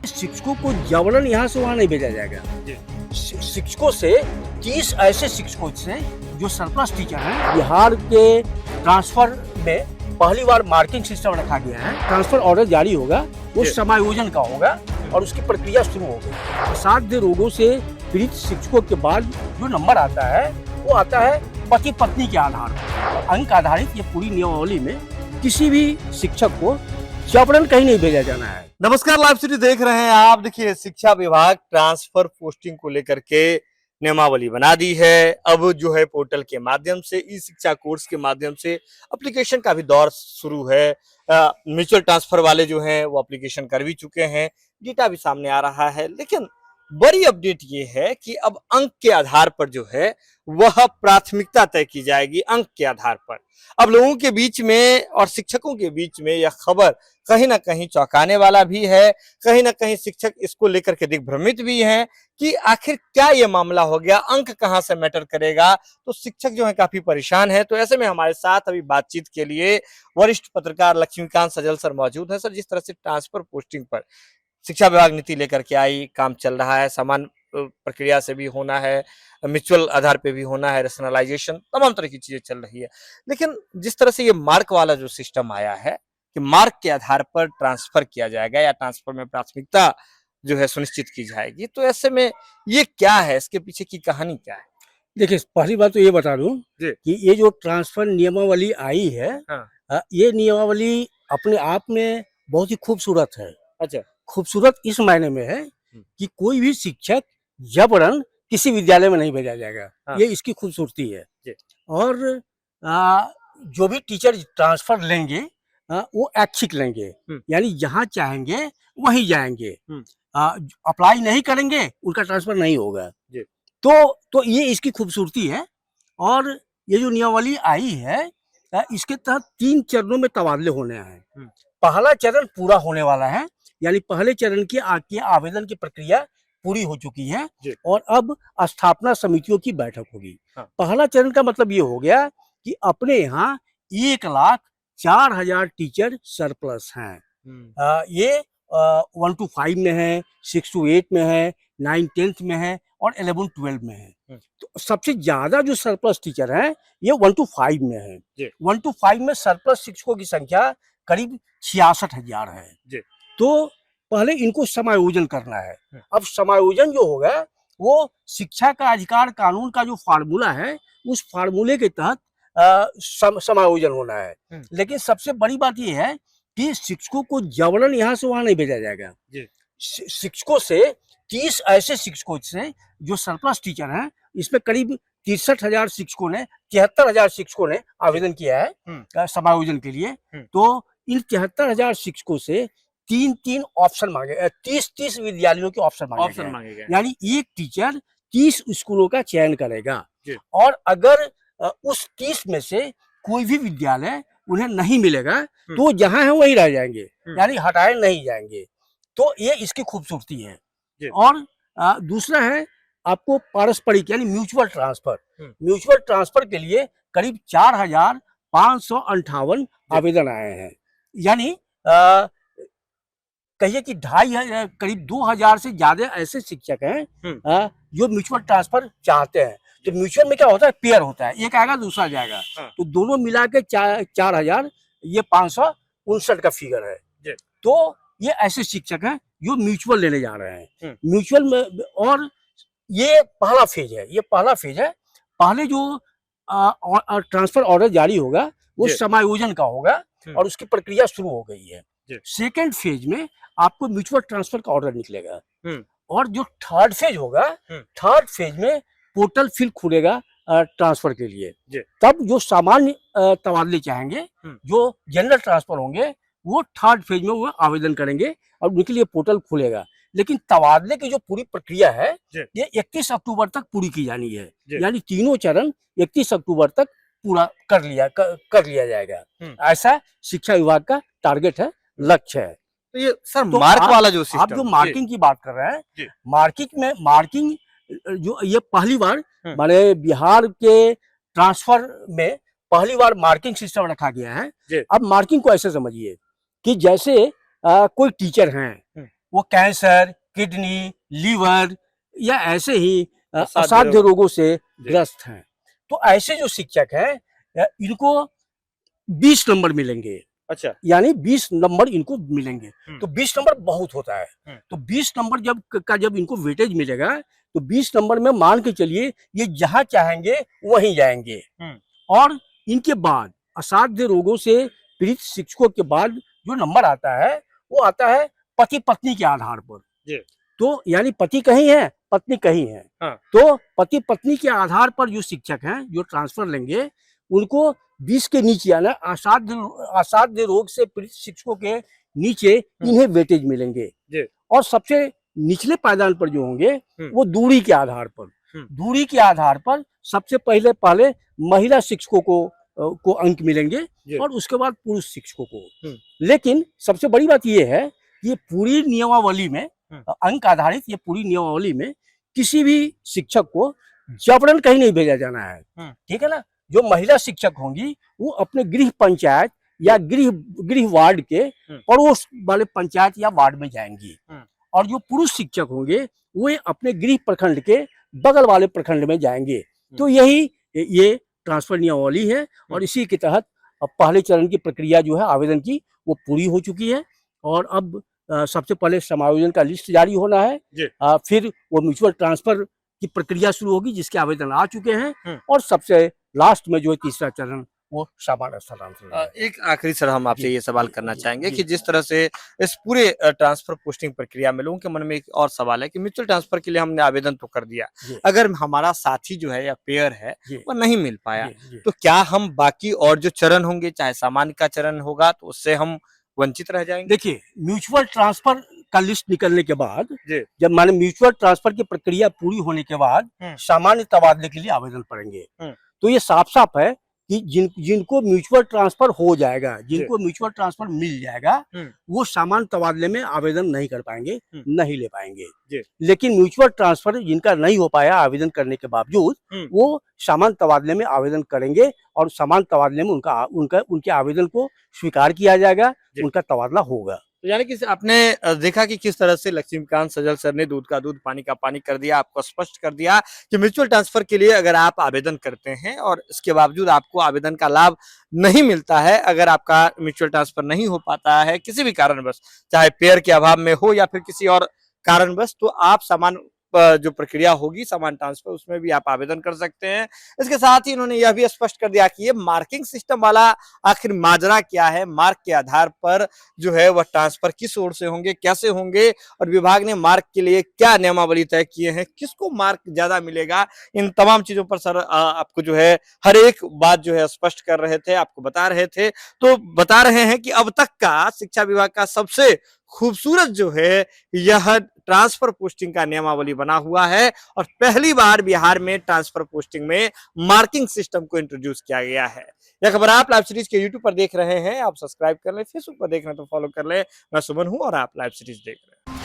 शिक्षकों को जबरन यहाँ से वहाँ नहीं भेजा जाएगा। शिक्षकों से 30 ऐसे शिक्षकों से जो सरप्लस टीचर हैं, बिहार के ट्रांसफर में पहली बार मार्किंग सिस्टम रखा गया है। ट्रांसफर ऑर्डर जारी होगा, वो समायोजन का होगा और उसकी प्रक्रिया शुरू होगी। असाध्य रोगों से पीड़ित शिक्षकों के बाद जो नंबर आता है वो आता है पति पत्नी के आधार पर। अंक आधारित ये पूरी नियमावली में किसी भी शिक्षक को जबरन कहीं नहीं भेजा जाना है। नमस्कार, लाइव सिटी देख रहे हैं आप। देखिए, शिक्षा विभाग ट्रांसफर पोस्टिंग को लेकर के नियमावली बना दी है। अब जो है पोर्टल के माध्यम से, ई शिक्षा कोर्स के माध्यम से एप्लीकेशन का भी दौर शुरू है। म्यूचुअल ट्रांसफर वाले जो हैं वो एप्लीकेशन कर भी चुके हैं, डेटा भी सामने आ रहा है। लेकिन बड़ी अपडेट ये है कि अब अंक के आधार पर जो है वह प्राथमिकता तय की जाएगी। अंक के आधार पर अब लोगों के बीच में और शिक्षकों के बीच में यह खबर कहीं ना कहीं चौंकाने वाला भी है। कहीं ना कहीं शिक्षक इसको लेकर के दिग्भ्रमित भी हैं कि आखिर क्या ये मामला हो गया, अंक कहां से मैटर करेगा। तो शिक्षक जो है काफी परेशान है। तो ऐसे में हमारे साथ अभी बातचीत के लिए वरिष्ठ पत्रकार लक्ष्मीकांत सजल सर मौजूद हैं। सर, जिस तरह से ट्रांसफर पोस्टिंग पर शिक्षा विभाग नीति लेकर के आई, काम चल रहा है, समान प्रक्रिया से भी होना है, म्यूचुअल आधार पे भी होना है, रेशनलाइजेशन, तमाम तरह की चीजें चल रही है। लेकिन जिस तरह से ये मार्क वाला जो सिस्टम आया है कि मार्क के आधार पर ट्रांसफर किया जाएगा या ट्रांसफर में प्राथमिकता जो है सुनिश्चित की जाएगी, तो ऐसे में ये क्या है, इसके पीछे की कहानी क्या है? देखिए, पहली बात तो ये बता दूं कि ये जो ट्रांसफर नियमावली आई है, ये नियमावली अपने आप में बहुत ही खूबसूरत है। अच्छा, खूबसूरत इस मायने में है कि कोई भी शिक्षक जबरन किसी विद्यालय में नहीं भेजा जाएगा। ये इसकी खूबसूरती है। और जो भी टीचर ट्रांसफर लेंगे वो ऐच्छिक लेंगे, यानी जहाँ चाहेंगे वहीं जाएंगे। अप्लाई नहीं करेंगे, उनका ट्रांसफर नहीं होगा। तो ये इसकी खूबसूरती है। और ये जो नियमावली आई है, इसके तहत 3 चरणों में तबादले होने हैं। पहला चरण पूरा होने वाला है, यानी पहले चरण की आवेदन की प्रक्रिया पूरी हो चुकी है और अब स्थापना समितियों की बैठक होगी। पहला चरण का मतलब ये हो गया कि अपने यहाँ 1,04,000 टीचर सरप्लस हैं। ये 1 to 5 में है, 6 to 8 में है, 9 10th में है और 11 12 में है। तो सबसे ज्यादा जो सरप्लस टीचर हैं ये 1 to 5 में है। 1 to 5 में सरप्लस शिक्षकों की संख्या करीब 66,000 है। तो पहले इनको समायोजन करना है। अब समायोजन जो होगा वो शिक्षा का अधिकार कानून का जो फार्मूला है, उस फार्मूले के तहत समायोजन होना है। लेकिन सबसे बड़ी बात ये है कि शिक्षकों को जबरन यहाँ से वहाँ नहीं भेजा जाएगा। शिक्षकों से 30 ऐसे शिक्षकों से जो सरप्लस टीचर हैं, इसमें करीब 63,000 शिक्षकों ने 73,000 शिक्षकों ने आवेदन किया है समायोजन के लिए। तो इन 73,000 शिक्षकों से 3 ऑप्शन मांगे, 30 विद्यालयों के ऑप्शन मांगे गए। यानी एक टीचर 30 स्कूलों का चयन करेगा और अगर उस 30 में से कोई भी विद्यालय उन्हें नहीं मिलेगा तो जहां है वहीं रह जाएंगे, यानी हटाए नहीं जाएंगे। तो ये इसकी खूबसूरती है। और दूसरा है आपको पारस्परिक यानी म्यूचुअल ट्रांसफर। म्यूचुअल ट्रांसफर के लिए करीब 4,558 आवेदन आए हैं। यानी कहिए कि करीब 2,000 से ज्यादा ऐसे शिक्षक हैं जो म्यूचुअल ट्रांसफर चाहते हैं। तो म्यूचुअल में क्या होता है, पेयर होता है, एक आएगा दूसरा जाएगा। तो दोनों मिला के 4,000, ये 559 का फिगर है। तो ये ऐसे शिक्षक हैं जो म्यूचुअल लेने जा रहे हैं। म्यूचुअल में, और ये पहला फेज है। पहले जो ट्रांसफर ऑर्डर जारी होगा वो समायोजन का होगा और उसकी प्रक्रिया शुरू हो गई है। सेकेंड फेज में आपको म्यूचुअल ट्रांसफर का ऑर्डर निकलेगा। और जो थर्ड फेज होगा, थर्ड फेज में पोर्टल फिर खुलेगा ट्रांसफर के लिए। तब जो सामान्य तबादले चाहेंगे, जो जनरल ट्रांसफर होंगे, वो थर्ड फेज में वो आवेदन करेंगे और उनके लिए पोर्टल खुलेगा। लेकिन तबादले की जो पूरी प्रक्रिया है ये 31 अक्टूबर तक पूरी की जानी है। यानी तीनों चरण 31 अक्टूबर तक पूरा कर लिया जाएगा। ऐसा शिक्षा विभाग का टारगेट है, लक्ष्य है। तो ये सर मार्क वाला जो सिस्टम, आप जो मार्किंग की बात कर रहे हैं, मार्किंग जो ये पहली बार माने बिहार के ट्रांसफर में पहली बार मार्किंग सिस्टम रखा गया है। अब मार्किंग को ऐसे समझिए कि जैसे कोई टीचर हैं, वो कैंसर, किडनी, लीवर या ऐसे ही असाध्य असाध्य रोग। रोगों से ग्रस्त हैं। तो ऐसे जो शिक्षक हैं इनको 20 नंबर मिलेंगे, अच्छा। यानी 20 नंबर इनको मिलेंगे। हम्म। तो 20 नंबर बहुत होता है। तो 20 नंबर जब इनको वेटेज मिलेगा तो 20 नंबर में मान के चलिए ये जहां चाहेंगे वहीं जाएंगे। और इनके बाद असाध्य रोगों से पीड़ित शिक्षकों के बाद जो नंबर आता है वो आता है पति पत्नी के आधार पर। जी। तो यानी पति कहीं है, पत्नी कहीं है। हाँ। तो पति पत्नी के आधार पर जो शिक्षक हैं जो ट्रांसफर लेंगे उनको 20 के नीचे यानी असाध्य रोग से पीड़ित शिक्षकों के नीचे इन्हें वेटेज मिलेंगे। जी। और सबसे निचले पायदान पर जो होंगे वो दूरी के आधार पर, दूरी के आधार पर सबसे पहले महिला शिक्षकों को अंक मिलेंगे और उसके बाद पुरुष शिक्षकों को। लेकिन सबसे बड़ी बात ये है कि ये पूरी नियमावली में अंक आधारित ये पूरी नियमावली में किसी भी शिक्षक को जबरन कहीं नहीं भेजा जाना है। ठीक है ना। जो महिला शिक्षक होंगी वो अपने गृह पंचायत या गृह वार्ड के पड़ोस वाले पंचायत या वार्ड में जाएंगी। और जो पुरुष शिक्षक होंगे वो अपने गृह प्रखंड के बगल वाले प्रखंड में जाएंगे। तो यही ये ट्रांसफर नियमावली है और इसी के तहत अब पहले चरण की प्रक्रिया जो है आवेदन की वो पूरी हो चुकी है। और अब सबसे पहले समायोजन का लिस्ट जारी होना है। फिर वो म्यूचुअल ट्रांसफर की प्रक्रिया शुरू होगी जिसके आवेदन आ चुके हैं। और सबसे लास्ट में जो है तीसरा चरण वो सामान्य स्थानांतरण। एक आखिरी सर हम आपसे जी, ये सवाल जी, करना जी, चाहेंगे जी। कि जिस तरह से इस पूरे ट्रांसफर पोस्टिंग प्रक्रिया में लोगों के मन में एक और सवाल है कि म्यूचुअल ट्रांसफर के लिए हमने आवेदन तो कर दिया, अगर हमारा साथी जो है या पेयर है वो नहीं मिल पाया तो क्या हम बाकी और जो चरण होंगे चाहे सामान्य का चरण होगा तो उससे हम वंचित रह जाएंगे? देखिए म्यूचुअल ट्रांसफर का लिस्ट निकलने के बाद जी। जब माने म्यूचुअल ट्रांसफर की प्रक्रिया पूरी होने के बाद सामान्य तबादले के लिए आवेदन पड़ेंगे। तो ये साफ साफ है कि जिनको म्यूचुअल ट्रांसफर हो जाएगा, जिनको म्यूचुअल ट्रांसफर मिल जाएगा वो सामान्य तबादले में आवेदन नहीं कर पाएंगे, नहीं ले पाएंगे। लेकिन म्यूचुअल ट्रांसफर जिनका नहीं हो पाया आवेदन करने के बावजूद वो सामान्य तबादले में आवेदन करेंगे और सामान्य तबादले में उनके आवेदन को स्वीकार किया जाएगा, उनका तबादला होगा। तो यानी कि आपने देखा कि किस तरह से लक्ष्मीकांत सजल सर ने दूध का दूध पानी का पानी कर दिया, आपको स्पष्ट कर दिया कि म्यूचुअल ट्रांसफर के लिए अगर आप आवेदन करते हैं और इसके बावजूद आपको आवेदन का लाभ नहीं मिलता है, अगर आपका म्यूचुअल ट्रांसफर नहीं हो पाता है किसी भी कारणवश, चाहे पेयर के अभाव में हो या फिर किसी और कारणवश, तो आप सामान्य जो प्रक्रिया होगी सामान ट्रांसफर उसमें भी आप आवेदन कर सकते हैं। इसके साथ ही इन्होंने यह भी स्पष्ट कर दिया कि ये मार्किंग सिस्टम वाला आखिर माजरा क्या है, मार्क के आधार पर जो है वह ट्रांसफर किस ओर से होंगे, कैसे होंगे और विभाग ने मार्क के लिए क्या नियमावली तय किए हैं, किसको मार्क ज्यादा मिलेगा, इन तमाम चीजों पर सर आपको जो है हर एक बात जो है स्पष्ट कर रहे थे, आपको बता रहे थे। तो बता रहे हैं कि अब तक का शिक्षा विभाग का सबसे खूबसूरत जो है यह ट्रांसफर पोस्टिंग का नियमावली बना हुआ है और पहली बार बिहार में ट्रांसफर पोस्टिंग में मार्किंग सिस्टम को इंट्रोड्यूस किया गया है। यह खबर आप लाइव सीरीज के यूट्यूब पर देख रहे हैं, आप सब्सक्राइब कर लें, फेसबुक पर देख रहे हैं तो फॉलो कर लें। मैं सुमन हूं और आप लाइव सीरीज देख रहे हैं।